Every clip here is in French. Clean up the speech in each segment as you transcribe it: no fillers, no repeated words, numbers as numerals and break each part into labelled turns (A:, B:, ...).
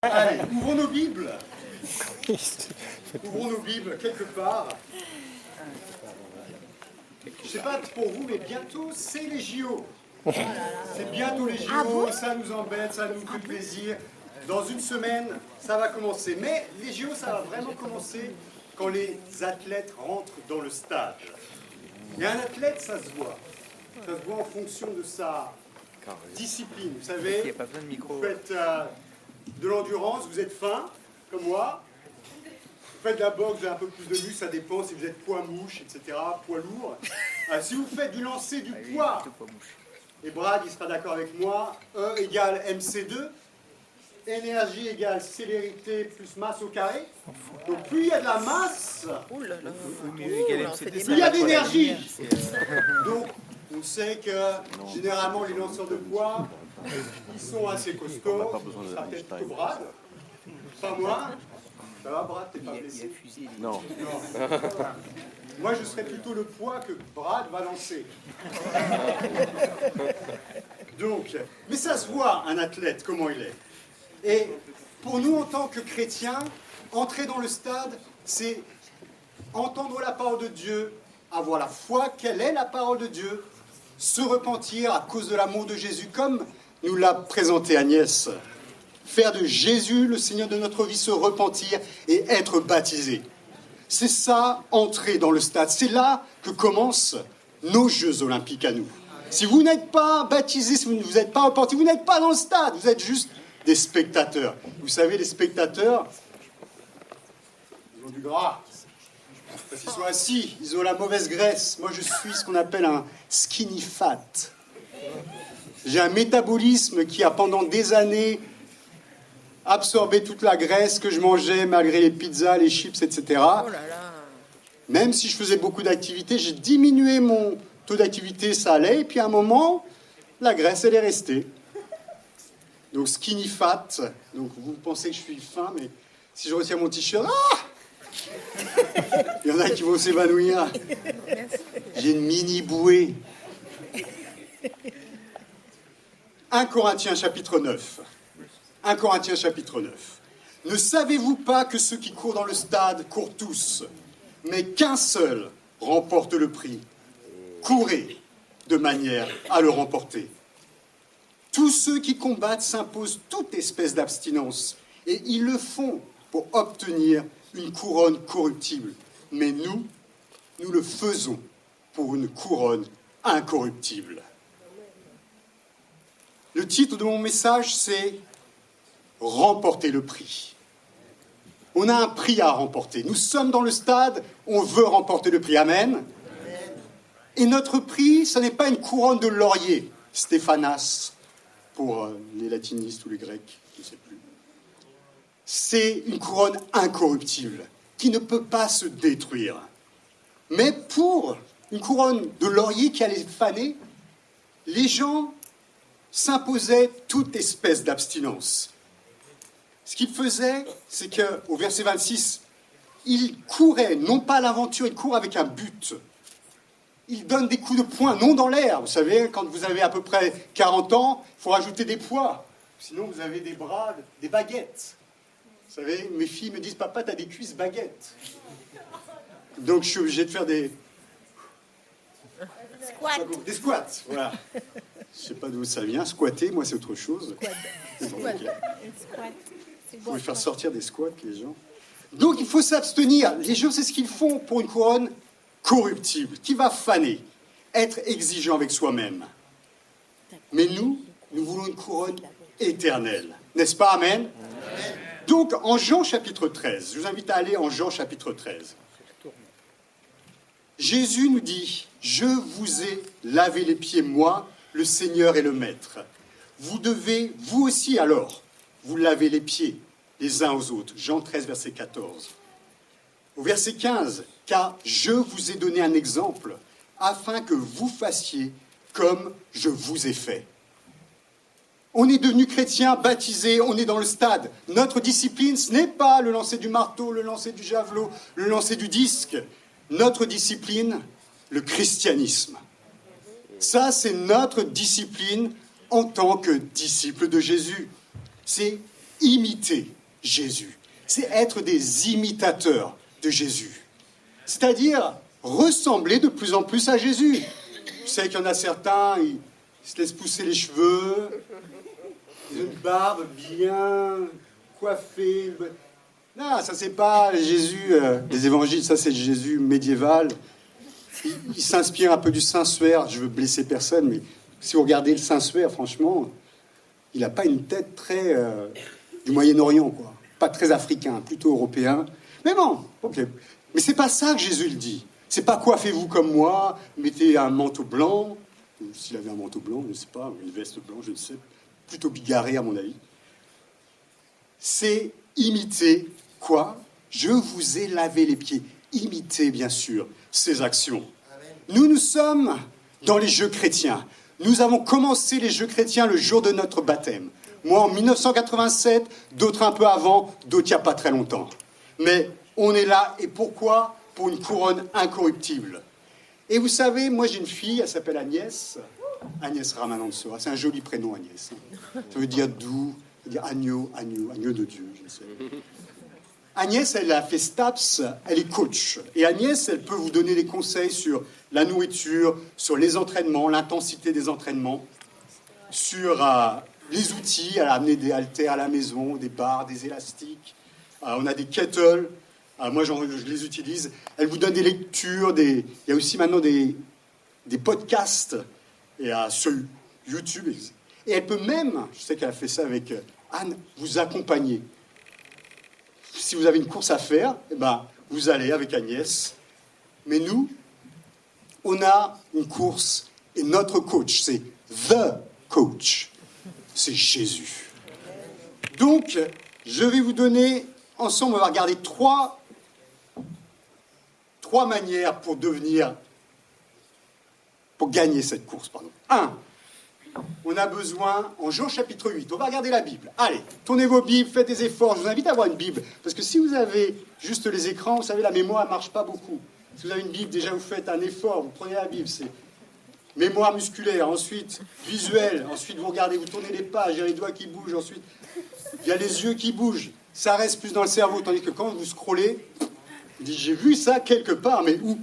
A: Allez, ouvrons nos Bibles. Ouvrons nos Bibles quelque part. Je ne sais pas pour vous, mais bientôt c'est les JO. C'est bientôt les JO, ça nous embête, ça nous fait plaisir. Dans une semaine, ça va commencer. Mais les JO, ça va vraiment commencer quand les athlètes rentrent dans le stade. Et un athlète, ça se voit. Ça se voit en fonction de sa discipline. Vous savez, vous faites de l'endurance, vous êtes fin, comme moi. Vous faites de la boxe, vous avez un peu plus de muscle, ça dépend si vous êtes poids mouche, etc., poids lourd. Si vous faites du lancer du poids, et Brad, il sera d'accord avec moi, E égale MC2, énergie égale célérité plus masse au carré. Donc plus il y a de la masse, plus il y a d'énergie. Donc on sait que généralement les lanceurs de poids, ils sont assez costauds. Ça sera peut-être plutôt Brad, pas moi. Ça va Brad, t'es pas blessé?
B: Non.
A: Moi je serais plutôt le poids que Brad va lancer. Donc, mais ça se voit un athlète, comment il est. Et pour nous en tant que chrétiens, entrer dans le stade, c'est entendre la parole de Dieu, avoir la foi, quelle est la parole de Dieu, se repentir à cause de l'amour de Jésus, comme nous l'a présenté Agnès. Faire de Jésus le Seigneur de notre vie, se repentir et être baptisé. C'est ça, entrer dans le stade. C'est là que commencent nos Jeux Olympiques à nous. Si vous n'êtes pas baptisé, si vous ne vous êtes pas repenti, vous n'êtes pas dans le stade, vous êtes juste des spectateurs. Vous savez, les spectateurs, ils ont du gras. Parce qu'ils sont assis, ils ont la mauvaise graisse. Moi, je suis ce qu'on appelle un skinny fat. J'ai un métabolisme qui a pendant des années absorbé toute la graisse que je mangeais malgré les pizzas, les chips, etc. Oh là là. Même si je faisais beaucoup d'activités, j'ai diminué mon taux d'activité, ça allait. Et puis à un moment, la graisse, elle est restée. Donc skinny fat. Donc vous pensez que je suis fin, mais si je retire mon t-shirt, il y en a qui vont s'évanouir. J'ai une mini bouée. 1 Corinthiens chapitre 9. 1 Corinthiens chapitre 9. Ne savez-vous pas que ceux qui courent dans le stade courent tous, mais qu'un seul remporte le prix? Courez de manière à le remporter. Tous ceux qui combattent s'imposent toute espèce d'abstinence, et ils le font pour obtenir une couronne corruptible. Mais nous le faisons pour une couronne incorruptible. Le titre de mon message, c'est « Remporter le prix ». On a un prix à remporter. Nous sommes dans le stade, on veut remporter le prix. Amen. Et notre prix, ce n'est pas une couronne de laurier, Stéphanas, pour les latinistes ou les grecs, je ne sais plus. C'est une couronne incorruptible, qui ne peut pas se détruire. Mais pour une couronne de laurier qui allait faner, les gens s'imposaient toute espèce d'abstinence. Ce qu'ils faisaient, c'est qu'au verset 26, ils couraient, non pas à l'aventure, ils courent avec un but. Ils donnent des coups de poing, non dans l'air. Vous savez, quand vous avez à peu près 40 ans, il faut rajouter des poids. Sinon, vous avez des bras, des baguettes. Vous savez, mes filles me disent « Papa, t'as des cuisses baguettes. » Donc, je suis obligé de faire des...
C: Squat.
A: Des squats, voilà. Je ne sais pas d'où ça vient. Squatter, moi, c'est autre chose.
C: Squat.
A: Vous pouvez faire sortir des squats, les gens. Donc, il faut s'abstenir. Les gens, c'est ce qu'ils font pour une couronne corruptible, qui va faner, être exigeant avec soi-même. Mais nous voulons une couronne éternelle. N'est-ce pas, amen? Amen. Donc, en Jean chapitre 13, je vous invite à aller en Jean chapitre 13. Jésus nous dit, « Je vous ai lavé les pieds, moi, le Seigneur et le Maître. Vous devez, vous aussi alors, vous laver les pieds les uns aux autres. » Jean 13, verset 14. Au verset 15, « Car je vous ai donné un exemple, afin que vous fassiez comme je vous ai fait. » On est devenu chrétien, baptisé, on est dans le stade. Notre discipline, ce n'est pas le lancer du marteau, le lancer du javelot, le lancer du disque. Notre discipline, le christianisme. Ça, c'est notre discipline en tant que disciple de Jésus. C'est imiter Jésus. C'est être des imitateurs de Jésus. C'est-à-dire ressembler de plus en plus à Jésus. Je sais qu'il y en a certains, ils se laissent pousser les cheveux, ils ont une barbe bien coiffée. Non, ça c'est pas Jésus des évangiles, ça c'est le Jésus médiéval. Il s'inspire un peu du Saint-Suaire. Je veux blesser personne, mais si vous regardez le Saint-Suaire, franchement, il n'a pas une tête très du Moyen-Orient, quoi. Pas très africain, plutôt européen. Mais bon, ok. Mais c'est pas ça que Jésus le dit. C'est pas coiffez-vous comme moi, mettez un manteau blanc. S'il avait un manteau blanc, je ne sais pas, une veste blanche, je ne sais. Plutôt bigarré, à mon avis. C'est imiter quoi? Je vous ai lavé les pieds. Imiter, bien sûr, ces actions. Nous sommes dans les Jeux chrétiens. Nous avons commencé les Jeux chrétiens le jour de notre baptême. Moi, en 1987, d'autres un peu avant, d'autres il n'y a pas très longtemps. Mais on est là, et pourquoi? Pour une couronne incorruptible. Et vous savez, moi j'ai une fille, elle s'appelle Agnès. Agnès Ramanantsoa, c'est un joli prénom, Agnès. Ça veut dire doux, ça veut dire agneau de Dieu, je ne sais. Agnès, elle a fait STAPS, elle est coach. Et Agnès, elle peut vous donner des conseils sur la nourriture, sur les entraînements, l'intensité des entraînements, sur les outils. Elle a amené des haltères à la maison, des barres, des élastiques. On a des kettles. Moi, je les utilise. Elle vous donne des lectures. Il y a aussi maintenant des podcasts sur YouTube. Et elle peut même, je sais qu'elle a fait ça avec Anne, vous accompagner. Si vous avez une course à faire, eh ben, vous allez avec Agnès. Mais nous, on a une course et notre coach, c'est The Coach. C'est Jésus. Donc, je vais vous donner, ensemble, on va regarder trois manières pour gagner cette course. Un, on a besoin, en Jean chapitre 8, on va regarder la Bible. Allez, tournez vos Bibles, faites des efforts. Je vous invite à avoir une Bible. Parce que si vous avez juste les écrans, vous savez, la mémoire ne marche pas beaucoup. Si vous avez une Bible, déjà vous faites un effort, vous prenez la Bible, c'est mémoire musculaire, ensuite visuel, ensuite vous regardez, vous tournez les pages, il y a les doigts qui bougent, ensuite il y a les yeux qui bougent. Ça reste plus dans le cerveau, tandis que quand vous scrollez, vous dites, j'ai vu ça quelque part, mais où?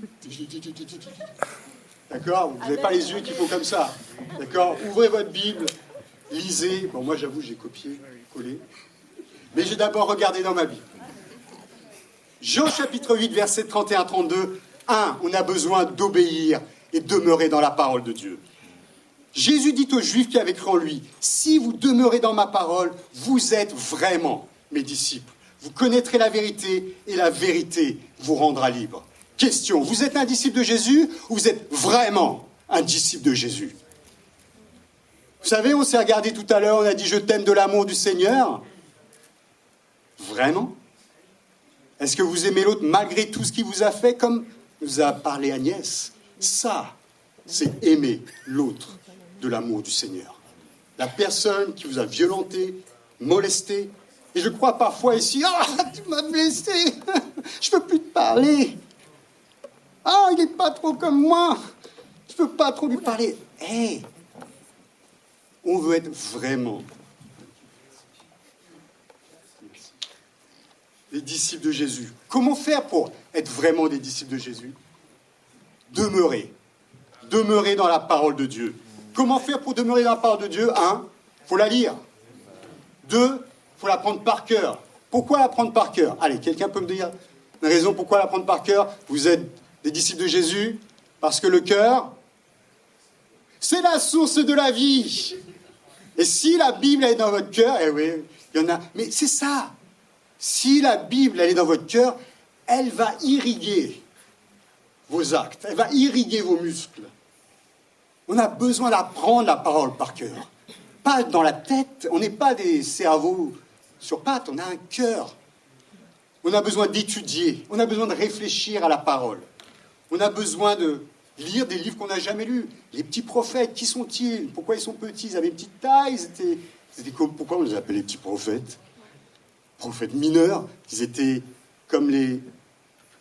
A: D'accord? Vous n'avez pas les yeux qu'il faut comme ça. D'accord? Ouvrez votre Bible, lisez. Bon, moi, j'avoue, j'ai copié, collé. Mais j'ai d'abord regardé dans ma Bible. Jean chapitre 8, versets 31-32. 1. On a besoin d'obéir et demeurer dans la parole de Dieu. Jésus dit aux Juifs qui avaient cru en lui, « Si vous demeurez dans ma parole, vous êtes vraiment mes disciples. Vous connaîtrez la vérité et la vérité vous rendra libre. » Question, vous êtes un disciple de Jésus ou vous êtes vraiment un disciple de Jésus? Vous savez, on s'est regardé tout à l'heure, on a dit « Je t'aime de l'amour du Seigneur ». Vraiment? Est-ce que vous aimez l'autre malgré tout ce qu'il vous a fait, comme nous a parlé Agnès? Ça, c'est aimer l'autre de l'amour du Seigneur. La personne qui vous a violenté, molesté, et je crois parfois ici, « Ah, tu m'as blessé, je ne peux plus te parler. Ah, il n'est pas trop comme moi, je ne peux pas trop lui parler. » Hey, on veut être vraiment des disciples de Jésus. Comment faire pour être vraiment des disciples de Jésus? Demeurer dans la parole de Dieu. Comment faire pour demeurer dans la parole de Dieu? 1, il faut la lire. 2, il faut l'apprendre par cœur. Pourquoi l'apprendre par cœur? Allez, quelqu'un peut me dire une raison pourquoi l'apprendre par cœur? Vous êtes des disciples de Jésus parce que le cœur, c'est la source de la vie. Et si la Bible est dans votre cœur, eh oui, il y en a, mais c'est ça. Si la Bible elle est dans votre cœur, elle va irriguer vos actes, elle va irriguer vos muscles. On a besoin d'apprendre la parole par cœur. Pas dans la tête, on n'est pas des cerveaux sur pattes, on a un cœur. On a besoin d'étudier, on a besoin de réfléchir à la parole. On a besoin de lire des livres qu'on n'a jamais lus. Les petits prophètes, qui sont-ils? Pourquoi ils sont petits? Ils avaient une petite taille, pourquoi on les appelle les petits prophètes? Prophètes mineurs, ils étaient comme les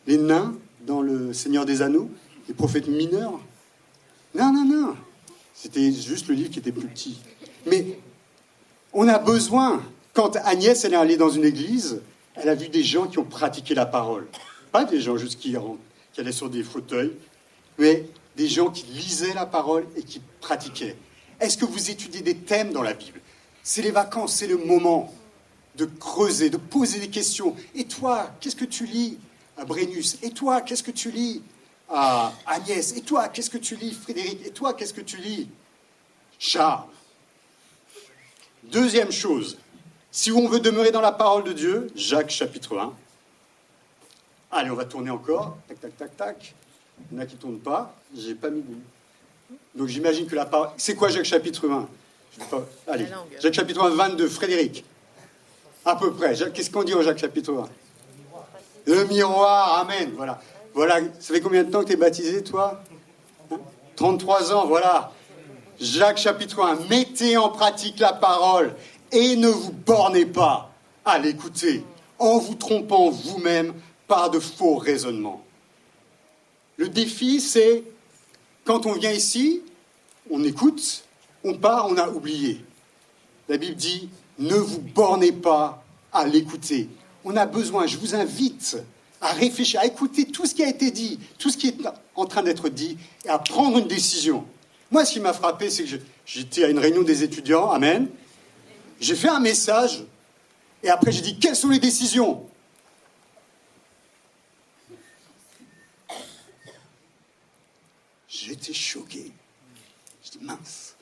A: nains dans le Seigneur des Anneaux, les prophètes mineurs. Non. C'était juste le livre qui était plus petit. Mais on a besoin Quand Agnès, elle est allée dans une église, elle a vu des gens qui ont pratiqué la parole. Pas des gens juste qui allaient sur des fauteuils, mais des gens qui lisaient la parole et qui pratiquaient. Est-ce que vous étudiez des thèmes dans la Bible? C'est les vacances, c'est le moment de creuser, de poser des questions. Et toi, qu'est-ce que tu lis à Brennus? Et toi, qu'est-ce que tu lis à Agnès? Et toi, qu'est-ce que tu lis, Frédéric? Et toi, qu'est-ce que tu lis, Charles? Deuxième chose, si on veut demeurer dans la parole de Dieu, Jacques chapitre 1. Allez, on va tourner encore. Tac, tac, tac, tac. Il y en a qui ne tournent pas. J'ai pas mis de... Donc j'imagine que la parole... C'est quoi Jacques chapitre 1? Allez, Jacques chapitre 1, 22, Frédéric. À peu près. Qu'est-ce qu'on dit au Jacques chapitre 1? Le miroir, amen. Voilà. Voilà. Ça fait combien de temps que tu es baptisé, toi? 33 ans, voilà. Jacques chapitre 1. Mettez en pratique la parole et ne vous bornez pas à l'écouter en vous trompant vous-même par de faux raisonnements. Le défi, c'est quand on vient ici, on écoute, on part, on a oublié. La Bible dit, ne vous bornez pas à l'écouter. On a besoin, je vous invite à réfléchir, à écouter tout ce qui a été dit, tout ce qui est en train d'être dit, et à prendre une décision. Moi, ce qui m'a frappé, c'est que j'étais à une réunion des étudiants, amen. J'ai fait un message, et après j'ai dit, quelles sont les décisions? J'étais choqué. Je dis, mince.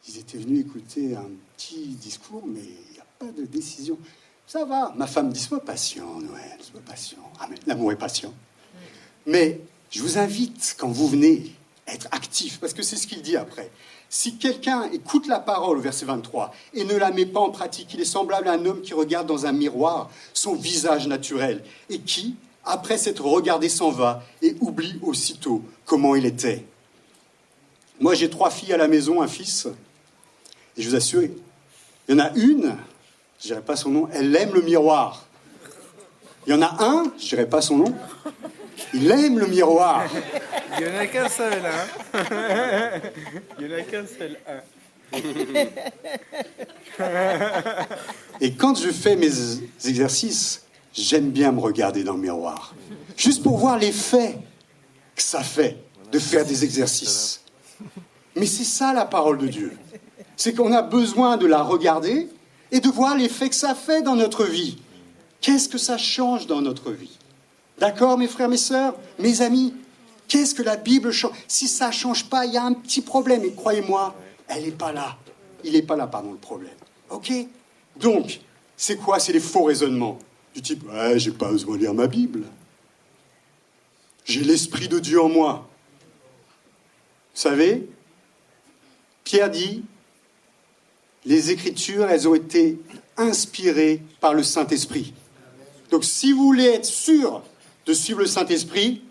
A: Ils étaient venus écouter un petit discours, mais il n'y a pas de décision. Ça va. Ma femme dit, sois patient, Noël, sois patient. Amen. L'amour est patient. Mais je vous invite, quand vous venez, à être actif, parce que c'est ce qu'il dit après. Si quelqu'un écoute la parole, au verset 23, et ne la met pas en pratique, il est semblable à un homme qui regarde dans un miroir son visage naturel, et qui, après s'être regardé, s'en va, et oublie aussitôt comment il était. Moi, j'ai 3 filles à la maison, un fils, et je vous assure, il y en a une, je ne dirai pas son nom, elle aime le miroir. Il y en a un, je ne dirai pas son nom, il aime le miroir.
B: Il n'y en a qu'un seul, hein. Il n'y en a qu'un seul,
A: Et quand je fais mes exercices, j'aime bien me regarder dans le miroir. Juste pour voir l'effet que ça fait de faire des exercices. Mais c'est ça la parole de Dieu. C'est qu'on a besoin de la regarder et de voir l'effet que ça fait dans notre vie. Qu'est-ce que ça change dans notre vie? D'accord, mes frères, mes sœurs, mes amis? Qu'est-ce que la Bible change? Si ça ne change pas, il y a un petit problème. Et croyez-moi, elle n'est pas là. Il n'est pas là, pardon, le problème. OK? Donc, c'est quoi? C'est les faux raisonnements. Du type, ouais, j'ai pas besoin de lire ma Bible. J'ai l'Esprit de Dieu en moi. Vous savez, Pierre dit, les Écritures, elles ont été inspirées par le Saint-Esprit. Donc, si vous voulez être sûr de suivre le Saint-Esprit,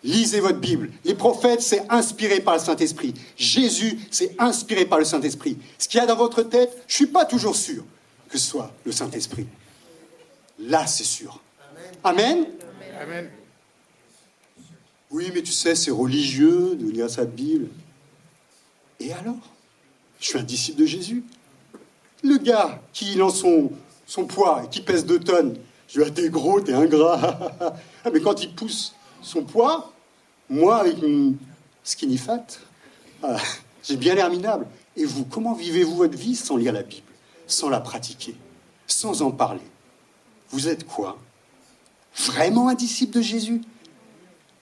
A: lisez votre Bible. Les prophètes, c'est inspiré par le Saint-Esprit. Jésus, c'est inspiré par le Saint-Esprit. Ce qu'il y a dans votre tête, je ne suis pas toujours sûr que ce soit le Saint-Esprit. Là, c'est sûr. Amen.
B: Amen.
A: Oui, mais tu sais, c'est religieux de lire sa Bible. Et alors? Je suis un disciple de Jésus. Le gars qui lance son poids et qui pèse 2 tonnes, je lui dis, ah, t'es gros, t'es ingrat. Ah, mais quand il pousse son poids, moi, avec une skinny fat, j'ai bien l'air minable. Et vous, comment vivez-vous votre vie sans lire la Bible, sans la pratiquer, sans en parler? Vous êtes quoi? Vraiment un disciple de Jésus?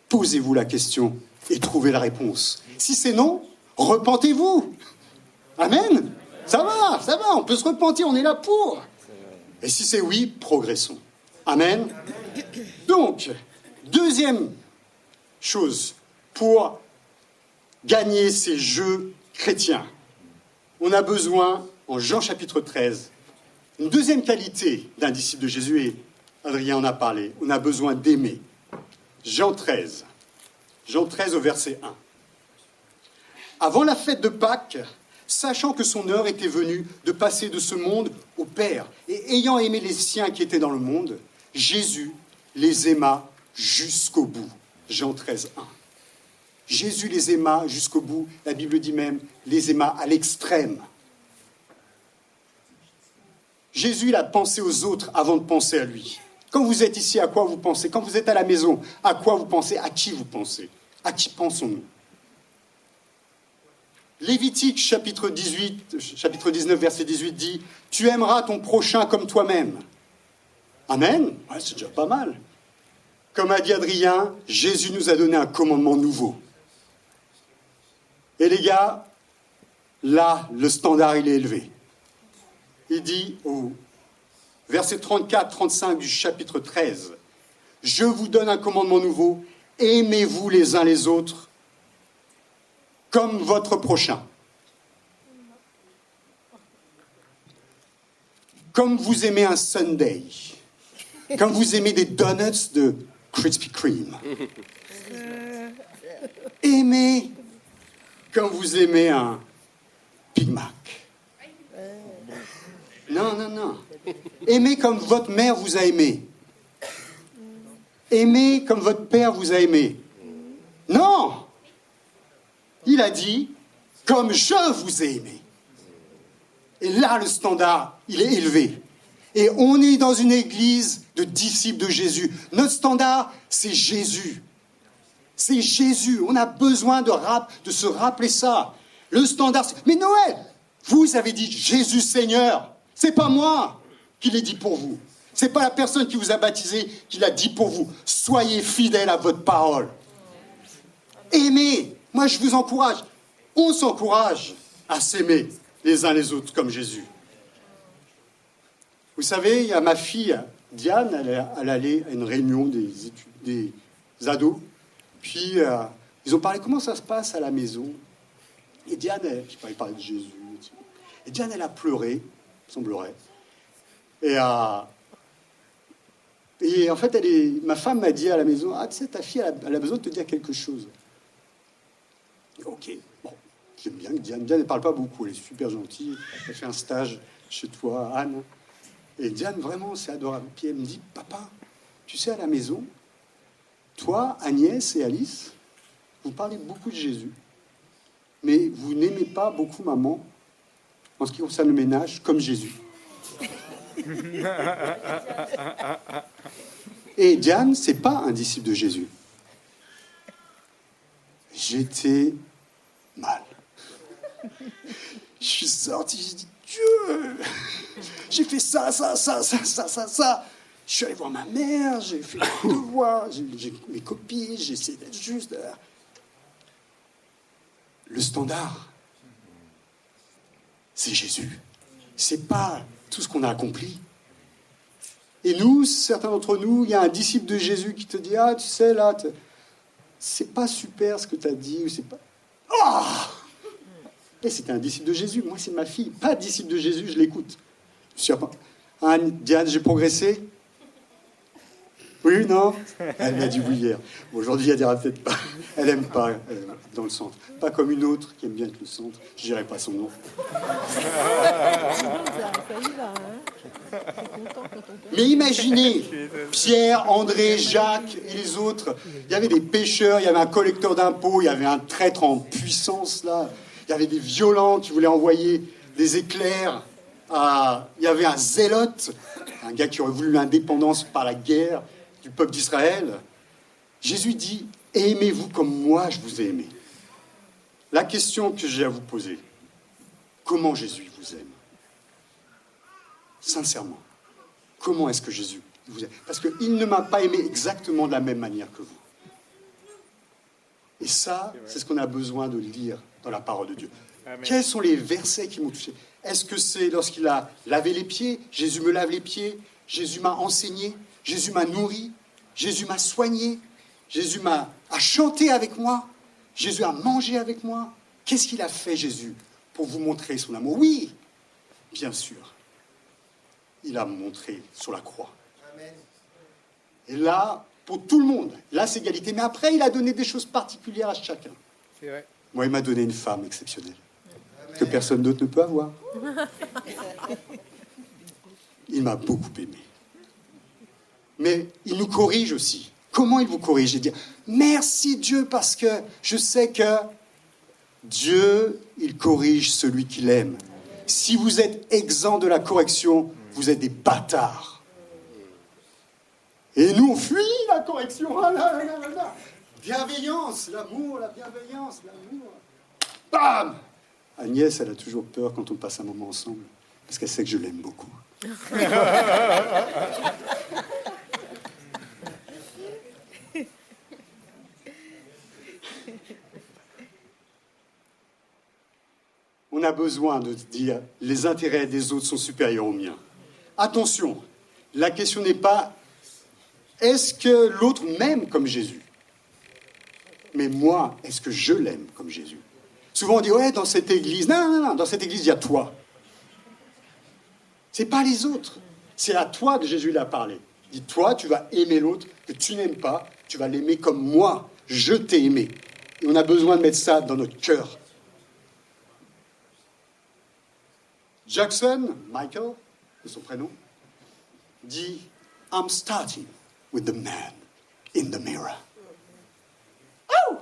A: Posez-vous la question et trouvez la réponse. Si c'est non, repentez-vous. Amen. Ça va, on peut se repentir, on est là pour. Et si c'est oui, progressons. Amen. Donc, deuxième chose, pour gagner ces jeux chrétiens, on a besoin, en Jean chapitre 13, une deuxième qualité d'un disciple de Jésus, et Adrien en a parlé, on a besoin d'aimer. Jean 13 au verset 1. Avant la fête de Pâques, sachant que son heure était venue de passer de ce monde au Père, et ayant aimé les siens qui étaient dans le monde, Jésus les aima jusqu'au bout. Jean 13, 1. Jésus les aima jusqu'au bout. La Bible dit même, les aima à l'extrême. Jésus, il a pensé aux autres avant de penser à lui. Quand vous êtes ici, à quoi vous pensez? Quand vous êtes à la maison, à quoi vous pensez? À qui vous pensez? À qui pensons-nous? Lévitique, chapitre 19, verset 18 dit « Tu aimeras ton prochain comme toi-même. » Amen. Ouais, c'est déjà pas mal. Comme a dit Adrien, Jésus nous a donné un commandement nouveau. Et les gars, là, le standard, il est élevé. Il dit au verset 34-35 du chapitre 13, « Je vous donne un commandement nouveau, aimez-vous les uns les autres comme votre prochain. Comme vous aimez un sundae, comme vous aimez des donuts de Krispy Kreme. Aimez comme vous aimez un Big Mac. Non, non, non. Aimez comme votre mère vous a aimé. Aimez comme votre père vous a aimé. Non! Il a dit, comme je vous ai aimé. Et là, le standard, il est élevé. Et on est dans une église de disciples de Jésus. Notre standard, c'est Jésus. C'est Jésus. On a besoin de se rappeler ça. Le standard, c'est... Mais Noël, vous avez dit Jésus Seigneur. C'est pas moi qui l'ai dit pour vous. C'est pas la personne qui vous a baptisé qui l'a dit pour vous. Soyez fidèles à votre parole. Aimez. Moi, je vous encourage. On s'encourage à s'aimer les uns les autres comme Jésus. Vous savez, il y a ma fille, Diane, elle allait à une réunion des ados. Puis, ils ont parlé comment ça se passe à la maison. Et Diane, je sais pas, ils parlaient de Jésus. Et Diane, elle a pleuré, semblerait. Et en fait, ma femme m'a dit à la maison, ah, tu sais, ta fille, elle a besoin de te dire quelque chose. Ok, bon, j'aime bien que Diane, elle ne parle pas beaucoup, elle est super gentille, elle fait un stage chez toi, Anne. Et Diane, vraiment, c'est adorable. Puis elle me dit, papa, tu sais, à la maison, toi, Agnès et Alice, vous parlez beaucoup de Jésus, mais vous n'aimez pas beaucoup maman en ce qui concerne le ménage, comme Jésus. Et Diane, c'est pas un disciple de Jésus. J'étais mal. Je suis sorti, j'ai dit, Dieu, j'ai fait ça. Je suis allé voir ma mère, j'ai fait mes devoirs, j'ai mes copies, j'ai essayé d'être juste. Le standard, c'est Jésus. C'est pas tout ce qu'on a accompli. Et nous, certains d'entre nous, il y a un disciple de Jésus qui te dit, ah, tu sais, là, c'est pas super ce que tu as dit, ou c'est pas... Oh! Et c'était un disciple de Jésus. Moi, c'est ma fille. Pas disciple de Jésus, je l'écoute. Je suis Diane, j'ai progressé? Oui, non? Elle m'a dit oui hier. Aujourd'hui, elle dira peut-être pas. Elle aime pas dans le centre. Pas comme une autre qui aime bien être le centre. Je dirai pas son nom. Mais imaginez, Pierre, André, Jacques et les autres. Il y avait des pêcheurs, il y avait un collecteur d'impôts, il y avait un traître en puissance, là. Il y avait des violents qui voulaient envoyer des éclairs. Il y avait un zélote, un gars qui aurait voulu l'indépendance par la guerre du peuple d'Israël. Jésus dit, aimez-vous comme moi je vous ai aimé. La question que j'ai à vous poser, comment Jésus vous aime? Sincèrement, comment est-ce que Jésus vous aime? Parce qu'il ne m'a pas aimé exactement de la même manière que vous. Et ça, c'est ce qu'on a besoin de lire dans la parole de Dieu. Amen. Quels sont les versets qui m'ont touché? Est-ce que c'est lorsqu'il a lavé les pieds? Jésus me lave les pieds. Jésus m'a enseigné. Jésus m'a nourri. Jésus m'a soigné. Jésus a chanté avec moi. Jésus a mangé avec moi. Qu'est-ce qu'il a fait, Jésus, pour vous montrer son amour? Oui, bien sûr. Il a montré sur la croix. Amen. Et là, pour tout le monde, là, c'est égalité. Mais après, il a donné des choses particulières à chacun.
B: C'est vrai.
A: Moi, il m'a donné une femme exceptionnelle. Amen. Que personne d'autre ne peut avoir. Il m'a beaucoup aimé. Mais il nous corrige aussi. Comment il vous corrige? Il dit, merci Dieu, parce que je sais que Dieu, il corrige celui qu'il aime. Si vous êtes exempt de la correction, Vous êtes des bâtards. Et nous, on fuit la correction. Ah là là là là. Bienveillance, l'amour, la bienveillance, l'amour. Bam! Agnès, elle a toujours peur quand on passe un moment ensemble, parce qu'elle sait que je l'aime beaucoup. On a besoin de dire les intérêts des autres sont supérieurs aux miens. Attention, la question n'est pas est-ce que l'autre m'aime comme Jésus? Mais moi, est-ce que je l'aime comme Jésus? Souvent on dit ouais, dans cette église, non, dans cette église il y a toi. C'est pas les autres, c'est à toi que Jésus l'a parlé. Il dit toi, tu vas aimer l'autre que tu n'aimes pas, tu vas l'aimer comme moi, je t'ai aimé. Et on a besoin de mettre ça dans notre cœur. Jackson, Michael, de son prénom, dit « I'm starting with the man in the mirror. » Oh!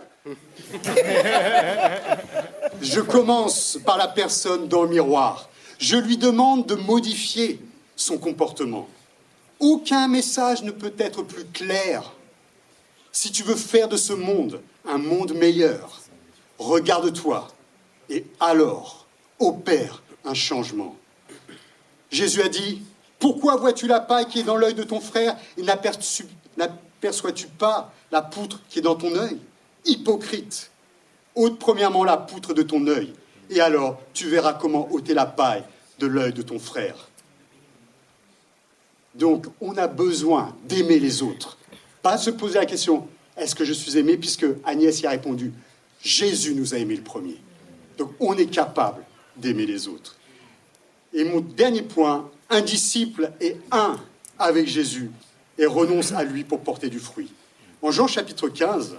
A: Je commence par la personne dans le miroir. Je lui demande de modifier son comportement. Aucun message ne peut être plus clair. Si tu veux faire de ce monde un monde meilleur, regarde-toi et alors opère un changement. Jésus a dit, pourquoi vois-tu la paille qui est dans l'œil de ton frère et n'aperçois-tu pas la poutre qui est dans ton œil? Hypocrite, ôte premièrement la poutre de ton œil et alors tu verras comment ôter la paille de l'œil de ton frère. Donc on a besoin d'aimer les autres, pas se poser la question, est-ce que je suis aimé? Puisque Agnès y a répondu, Jésus nous a aimés le premier. Donc on est capable d'aimer les autres. Et mon dernier point, un disciple est un avec Jésus et renonce à lui pour porter du fruit. En Jean chapitre 15,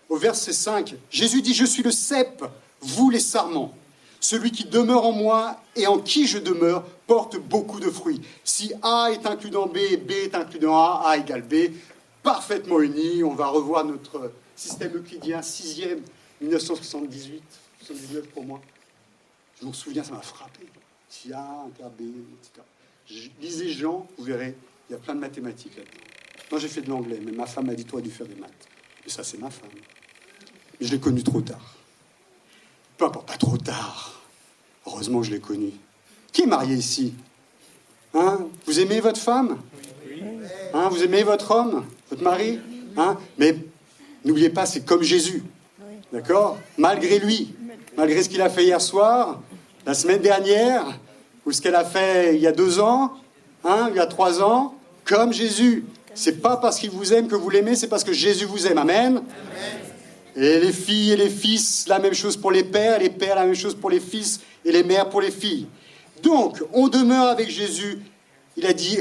A: au verset 5, Jésus dit « Je suis le cep, vous les sarments. Celui qui demeure en moi et en qui je demeure porte beaucoup de fruits. Si A est inclus dans B et B est inclus dans A égale B, parfaitement unis. » On va revoir notre système euclidien, 6e, 1978, 79 pour moi. Je m'en souviens, ça m'a frappé. Si A, inter B, etc. Lisez Jean, vous verrez, il y a plein de mathématiques là-dedans. Moi, j'ai fait de l'anglais, mais ma femme m'a dit, toi, tu as dû faire des maths. Et ça, c'est ma femme. Mais je l'ai connue trop tard. Peu importe, pas trop tard. Heureusement que je l'ai connue. Qui est marié ici? Hein? Vous aimez votre femme? Hein? Vous aimez votre homme? Votre mari? Hein? Mais n'oubliez pas, c'est comme Jésus. D'accord? Malgré lui, malgré ce qu'il a fait hier soir, la semaine dernière, ou ce qu'elle a fait il y a 2 ans, hein, il y a 3 ans, comme Jésus. C'est pas parce qu'il vous aime que vous l'aimez, c'est parce que Jésus vous aime. Amen. Amen. Et les filles et les fils, la même chose pour les pères, la même chose pour les fils, et les mères pour les filles. Donc, on demeure avec Jésus. Il a dit,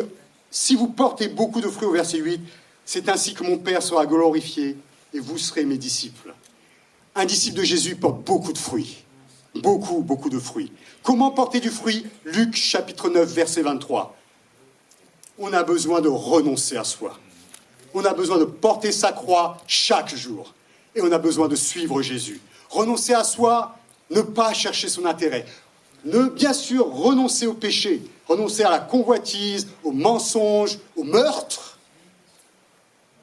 A: si vous portez beaucoup de fruits, au verset 8, c'est ainsi que mon Père sera glorifié, et vous serez mes disciples. Un disciple de Jésus porte beaucoup de fruits. Beaucoup, beaucoup de fruits. Comment porter du fruit? Luc chapitre 9, verset 23. On a besoin de renoncer à soi. On a besoin de porter sa croix chaque jour. Et on a besoin de suivre Jésus. Renoncer à soi, ne pas chercher son intérêt. Bien sûr, renoncer au péché. Renoncer à la convoitise, au mensonge, au meurtre,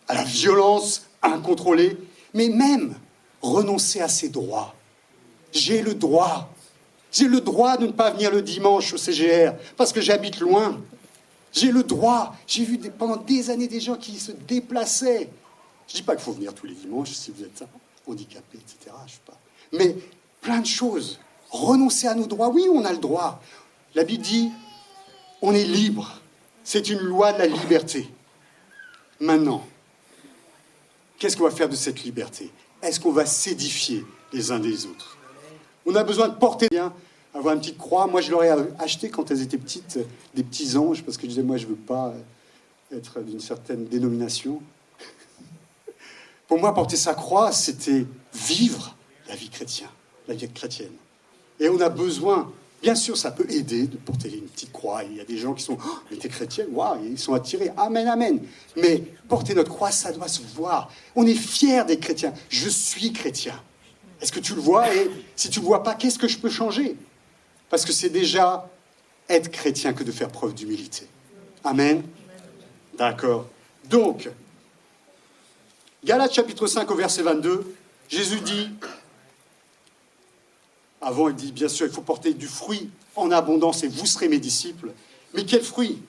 A: à la violence incontrôlée. Mais même renoncer à ses droits. J'ai le droit. J'ai le droit de ne pas venir le dimanche au CGR parce que j'habite loin. J'ai le droit. J'ai vu pendant des années des gens qui se déplaçaient. Je ne dis pas qu'il faut venir tous les dimanches si vous êtes handicapé, etc. Je sais pas. Mais plein de choses. Renoncer à nos droits. Oui, on a le droit. La Bible dit, on est libre. C'est une loi de la liberté. Maintenant, qu'est-ce qu'on va faire de cette liberté? Est-ce qu'on va s'édifier les uns des autres? On a besoin de porter bien, avoir une petite croix. Moi, je leur ai acheté quand elles étaient petites, des petits anges, parce que je disais, moi, je ne veux pas être d'une certaine dénomination. Pour moi, porter sa croix, c'était vivre la vie chrétienne, la vie chrétienne. Et on a besoin, bien sûr, ça peut aider de porter une petite croix. Il y a des gens qui sont, oh, mais t'es chrétien, waouh, ils sont attirés, amen, amen. Mais porter notre croix, ça doit se voir. On est fiers des chrétiens. Je suis chrétien. Est-ce que tu le vois? Et si tu ne le vois pas, qu'est-ce que je peux changer? Parce que c'est déjà être chrétien que de faire preuve d'humilité. Amen. D'accord. Donc, Galates chapitre 5 au verset 22, Jésus dit, avant il dit bien sûr il faut porter du fruit en abondance et vous serez mes disciples. Mais quel fruit?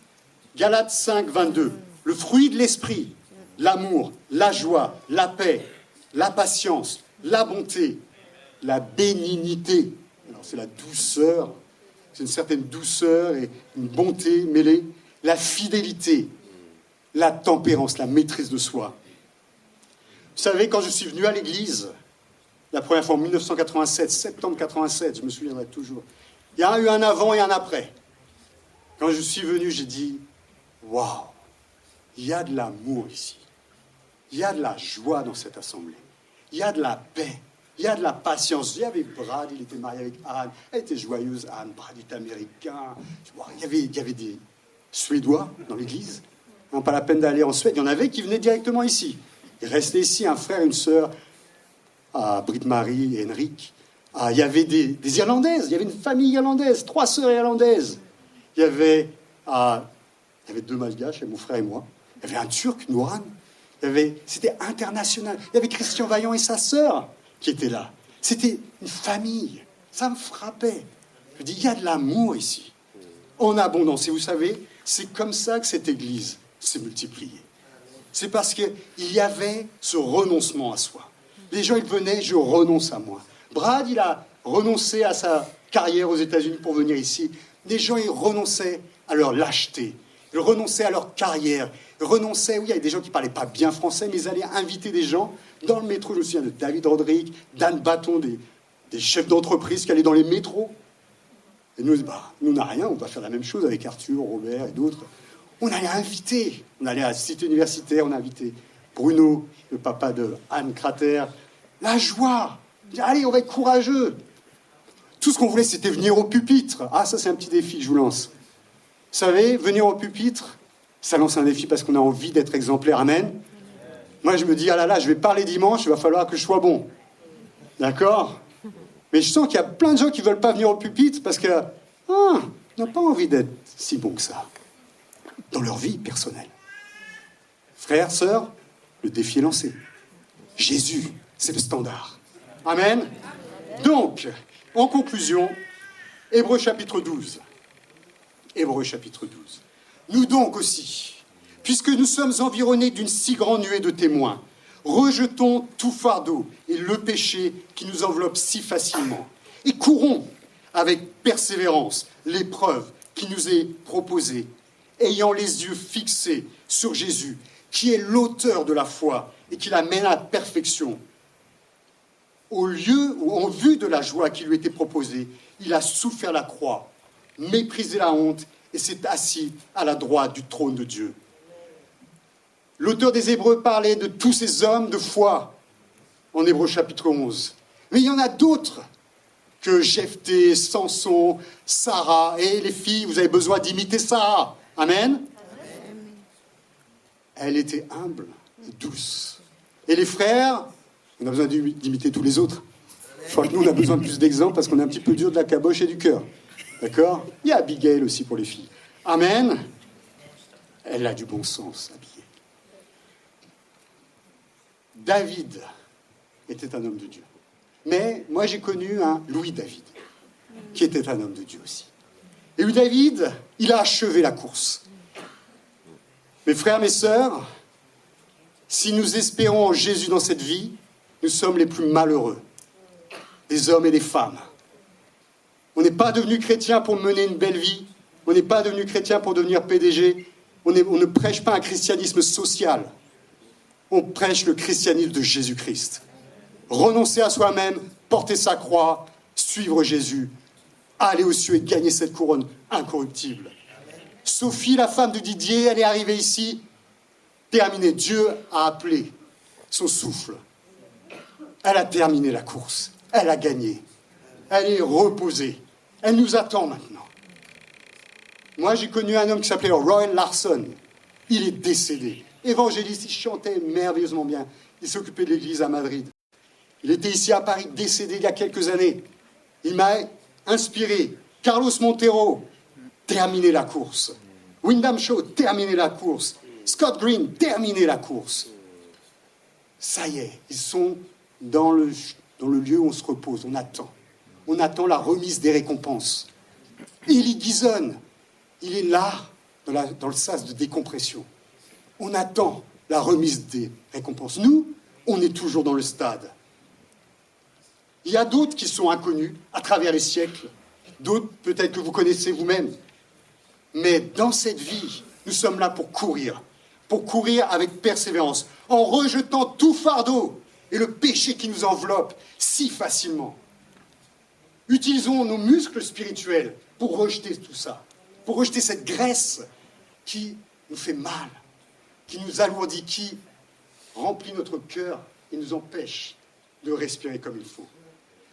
A: Galates 5, 22. Le fruit de l'esprit, l'amour, la joie, la paix, la patience, la bonté, la bénignité. Alors c'est la douceur, c'est une certaine douceur et une bonté mêlée. La fidélité, la tempérance, la maîtrise de soi. Vous savez, quand je suis venu à l'église, la première fois en 1987, septembre 87, je me souviendrai toujours, il y a eu un avant et un après. Quand je suis venu, j'ai dit, waouh, il y a de l'amour ici. Il y a de la joie dans cette assemblée. Il y a de la paix. Il y a de la patience. Il y avait Brad, il était marié avec Anne. Elle était joyeuse, Anne. Brad était américain. Il y avait des Suédois dans l'église. Non, pas la peine d'aller en Suède. Il y en avait qui venaient directement ici. Il restait ici un frère et une sœur, Britt-Marie et Henrik. Il y avait des Irlandaises. Il y avait une famille irlandaise, 3 sœurs irlandaises. Il y avait 2 Malgaches, mon frère et moi. Il y avait un Turc, Nouran. C'était international. Il y avait Christian Vaillant et sa sœur qui étaient là. C'était une famille. Ça me frappait. Je dis, il y a de l'amour ici, en abondance. Et vous savez, c'est comme ça que cette église s'est multipliée. C'est parce qu'il y avait ce renoncement à soi. Les gens, ils venaient, je renonce à moi. Brad, il a renoncé à sa carrière aux États-Unis pour venir ici. Les gens, ils renonçaient à leur lâcheté. Ils renonçaient à leur carrière. Ils renonçaient, oui, il y avait des gens qui ne parlaient pas bien français, mais ils allaient inviter des gens dans le métro. Je me souviens de David Rodrigue, d'Anne Bâton, des chefs d'entreprise qui allaient dans les métros. Et nous, nous, on n'a rien, on va faire la même chose avec Arthur, Robert et d'autres. On allait inviter. On allait à la cité universitaire, on a invité Bruno, le papa de Anne Crater. La joie. Allez, on va être courageux. Tout ce qu'on voulait, c'était venir au pupitre. Ah, ça, c'est un petit défi que je vous lance. Vous savez, venir au pupitre, ça lance un défi parce qu'on a envie d'être exemplaire. Amen. Moi, je me dis, ah là là, je vais parler dimanche, il va falloir que je sois bon. D'accord? Mais je sens qu'il y a plein de gens qui ne veulent pas venir au pupitre parce que n'ont pas envie d'être si bons que ça dans leur vie personnelle. Frères, sœurs, le défi est lancé. Jésus, c'est le standard. Amen. Donc, en conclusion, Hébreux chapitre 12. Hébreux chapitre 12. Nous donc aussi, puisque nous sommes environnés d'une si grande nuée de témoins, rejetons tout fardeau et le péché qui nous enveloppe si facilement, et courons avec persévérance l'épreuve qui nous est proposée, ayant les yeux fixés sur Jésus, qui est l'auteur de la foi et qui la mène à la perfection. Au lieu ou en vue de la joie qui lui était proposée, il a souffert la croix, méprisé la honte et s'est assis à la droite du trône de Dieu. L'auteur des Hébreux parlait de tous ces hommes de foi en Hébreux chapitre 11. Mais il y en a d'autres que Jephthé, Samson, Sarah. Et les filles, vous avez besoin d'imiter Sarah. Amen. Elle était humble, douce. Et les frères, on a besoin d'imiter tous les autres. Je crois que nous, on a besoin de plus d'exemples parce qu'on est un petit peu dur de la caboche et du cœur. D'accord? Il y a Abigail aussi pour les filles. Amen. Elle a du bon sens, Abigail. David était un homme de Dieu. Mais moi, j'ai connu un Louis David, qui était un homme de Dieu aussi. Et Louis David, il a achevé la course. Mes frères, mes sœurs, si nous espérons en Jésus dans cette vie, nous sommes les plus malheureux des hommes et des femmes. On n'est pas devenu chrétien pour mener une belle vie. On n'est pas devenu chrétien pour devenir PDG. On ne prêche pas un christianisme social. On prêche le christianisme de Jésus-Christ. Renoncer à soi-même, porter sa croix, suivre Jésus, aller aux cieux et gagner cette couronne incorruptible. Sophie, la femme de Didier, elle est arrivée ici, terminée. Dieu a appelé son souffle. Elle a terminé la course. Elle a gagné. Elle est reposée. Elle nous attend maintenant. Moi, j'ai connu un homme qui s'appelait Roy Larson. Il est décédé. Évangéliste, il chantait merveilleusement bien. Il s'occupait de l'église à Madrid. Il était ici à Paris, décédé il y a quelques années. Il m'a inspiré. Carlos Montero, terminez la course. Wyndham Shaw, terminez la course. Scott Green, terminez la course. Ça y est, ils sont dans le lieu où on se repose, on attend. On attend la remise des récompenses. Eli Gizon, il est là, dans le sas de décompression. On attend la remise des récompenses. Nous, on est toujours dans le stade. Il y a d'autres qui sont inconnus à travers les siècles. D'autres, peut-être que vous connaissez vous-même. Mais dans cette vie, nous sommes là pour courir avec persévérance, en rejetant tout fardeau et le péché qui nous enveloppe si facilement. Utilisons nos muscles spirituels pour rejeter tout ça, pour rejeter cette graisse qui nous fait mal, qui nous alourdit, qui remplit notre cœur et nous empêche de respirer comme il faut.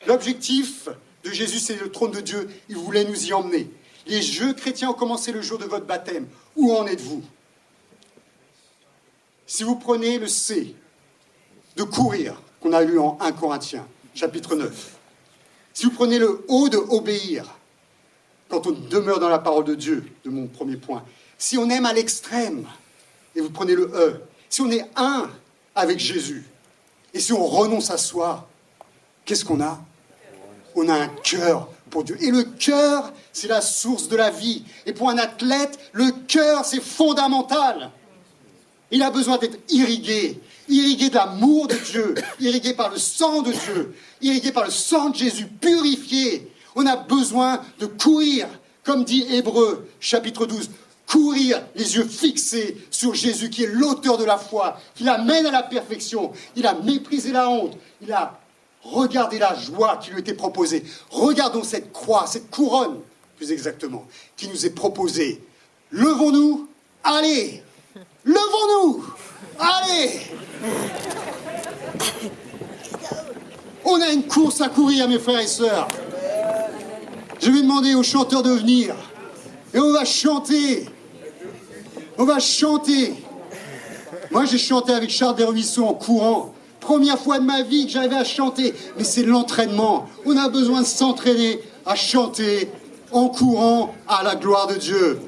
A: L'objectif de Jésus, c'est le trône de Dieu. Il voulait nous y emmener. Les jeux chrétiens ont commencé le jour de votre baptême. Où en êtes-vous? Si vous prenez le C de courir, qu'on a lu en 1 Corinthiens, chapitre 9, si vous prenez le O de obéir, quand on demeure dans la parole de Dieu, de mon premier point, si on aime à l'extrême, et vous prenez le E, si on est un avec Jésus, et si on renonce à soi, qu'est-ce qu'on a? On a un cœur pour Dieu. Et le cœur, c'est la source de la vie. Et pour un athlète, le cœur, c'est fondamental. Il a besoin d'être irrigué de l'amour de Dieu, irrigué par le sang de Dieu, irrigué par le sang de Jésus, purifié. On a besoin de courir, comme dit Hébreux, chapitre 12, courir les yeux fixés sur Jésus, qui est l'auteur de la foi, qui l'amène à la perfection. Il a méprisé la honte, il a regardé la joie qui lui était proposée. Regardons cette croix, cette couronne, plus exactement, qui nous est proposée. Levons-nous, allez! Levons-nous! Allez! On a une course à courir, mes frères et sœurs. Je vais demander aux chanteurs de venir. Et on va chanter. On va chanter. Moi, j'ai chanté avec Charles Desruisseaux en courant. Première fois de ma vie que j'arrivais à chanter. Mais c'est l'entraînement. On a besoin de s'entraîner à chanter en courant à la gloire de Dieu.